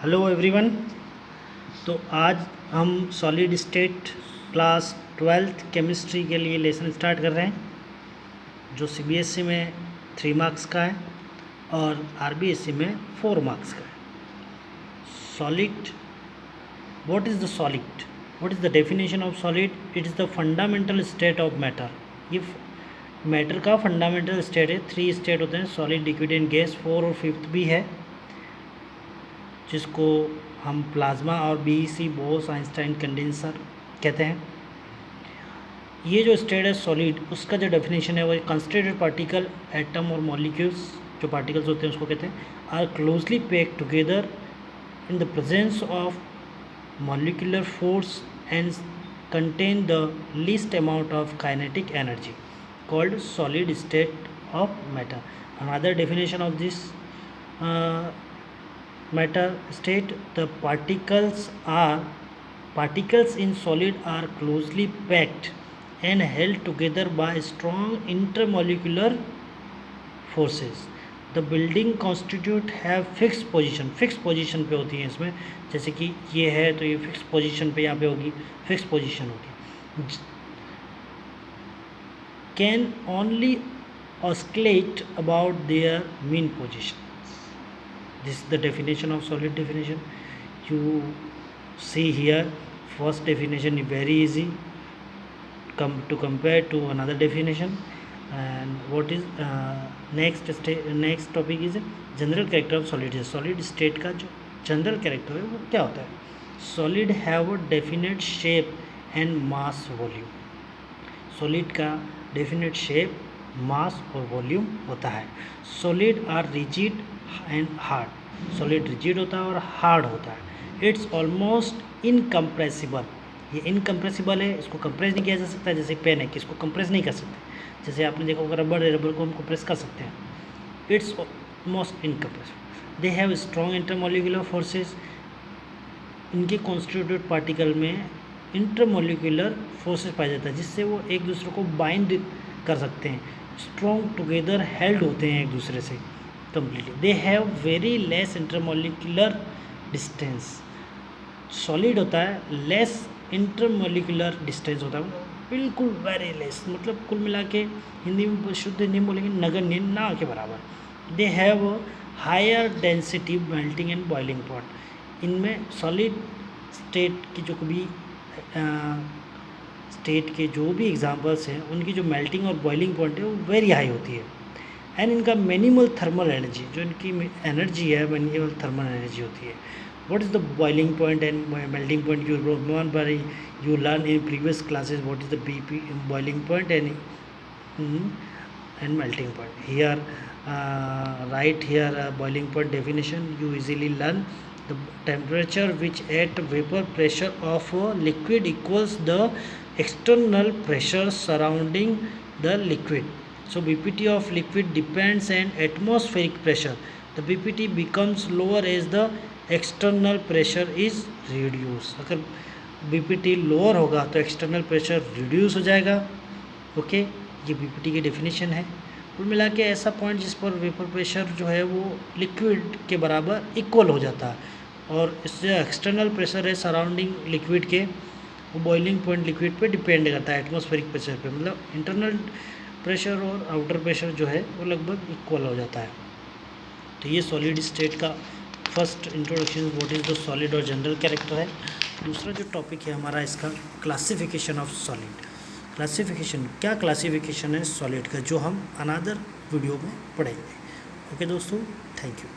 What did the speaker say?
Hello everyone. तो आज हम solid state class 12th chemistry के लिए लेसन स्टार्ट कर रहे हैं, जो सीबीएसई में 3 मार्क्स का है और आरबीएसई में 4 मार्क्स का है। Solid, what is the solid? What is the definition of solid? It is the fundamental state of matter. ये मैटर का फंडामेंटल स्टेट है। 3 स्टेट होते हैं, सॉलिड, लिक्विड एंड गैस। 4 और 5th भी है, जिसको हम प्लाज्मा और बीईसी, बोस आइंस्टाइन कंडेंसर कहते हैं। ये जो स्टेट है सॉलिड, उसका जो डेफिनेशन है वो कंस्ट्रेटेड पार्टिकल, एटम और मॉलिक्यूल्स, जो पार्टिकल्स होते हैं उसको कहते हैं, are closely packed together in the presence of molecular force and contain the least amount of kinetic energy, called solid state of matter. Another definition of this matter state, the particles in solid are closely packed and held together by strong intermolecular forces. The building constitute have fixed position पे होती है इसमें, जैसे कि ये है तो ये फिक्स पोजीशन पे यहाँ पे होगी, फिक्स पोजीशन होगी। can only oscillate about their mean position. This is the definition of solid definition. You see here, first definition is very easy to compare to another definition. And what is next topic is general character of solid. Solid state का जो general character है वो क्या होता है? Solid have a definite shape and mass volume. Solid का definite shape, मास और volume होता है। Solid are rigid and hard. Solid rigid होता है और हार्ड होता है। It's almost incompressible. ये इनकम्प्रेसिबल है, इसको कंप्रेस नहीं किया जा सकता। जैसे पेन है कि इसको कंप्रेस नहीं कर सकते, जैसे आपने देखा होगा रबर है, रबर को हम कंप्रेस कर सकते हैं। It's almost incompressible. They have strong intermolecular forces. इनके कॉन्स्टिट्यूटेड पार्टिकल में इंटरमोलिकुलर फोर्सेस पाया जाता है, जिससे वो एक दूसरे को बाइंड कर सकते हैं। स्ट्रॉन्ग टुगेदर हेल्ड होते हैं एक दूसरे से completely. They have very less intermolecular distance. Solid होता है, लेस इंटरमोलिकुलर डिस्टेंस होता है, बिल्कुल वेरी लेस, मतलब कुल मिला के हिंदी में, शुद्ध हिंदी में बोलेंगे नगण्य, ना के बराबर। They have higher density melting and boiling point. इनमें सॉलिड स्टेट की जो भी स्टेट के जो भी एग्जांपल्स हैं, उनकी जो मेल्टिंग और बॉइलिंग पॉइंट है वो वेरी हाई होती है। एंड इनका मिनिमल थर्मल एनर्जी, जो इनकी एनर्जी है, मिनिमल थर्मल एनर्जी होती है। What is the boiling point and melting point? You learn in previous classes what is the BP boiling point and melting point. Here right here boiling point definition you easily learn. The temperature which at vapor pressure of a liquid equals the external pressure surrounding the liquid. So BPT of liquid depends on atmospheric pressure. The BPT becomes lower as the external pressure is reduced. अगर BPT lower होगा तो external pressure reduce हो जाएगा। Okay, ये BPT की definition है। कुल मिला के ऐसा पॉइंट जिस पर वेपर प्रेशर जो है वो लिक्विड के बराबर इक्वल हो जाता है, और इससे एक्सटर्नल प्रेशर है सराउंडिंग लिक्विड के, वो बॉइलिंग पॉइंट लिक्विड पे डिपेंड करता है, एटमॉस्फेरिक प्रेशर पे। मतलब इंटरनल प्रेशर और आउटर प्रेशर जो है वो लगभग इक्वल हो जाता है। तो ये सॉलिड स्टेट का first introduction, what is the solid और जनरल कैरेक्टर है। दूसरा जो टॉपिक है हमारा इसका, क्लासिफिकेशन ऑफ सॉलिड। क्लासिफिकेशन, क्या क्लासिफिकेशन है सॉलिड का, जो हम अनदर वीडियो में पढ़ेंगे। ओके दोस्तों, थैंक यू।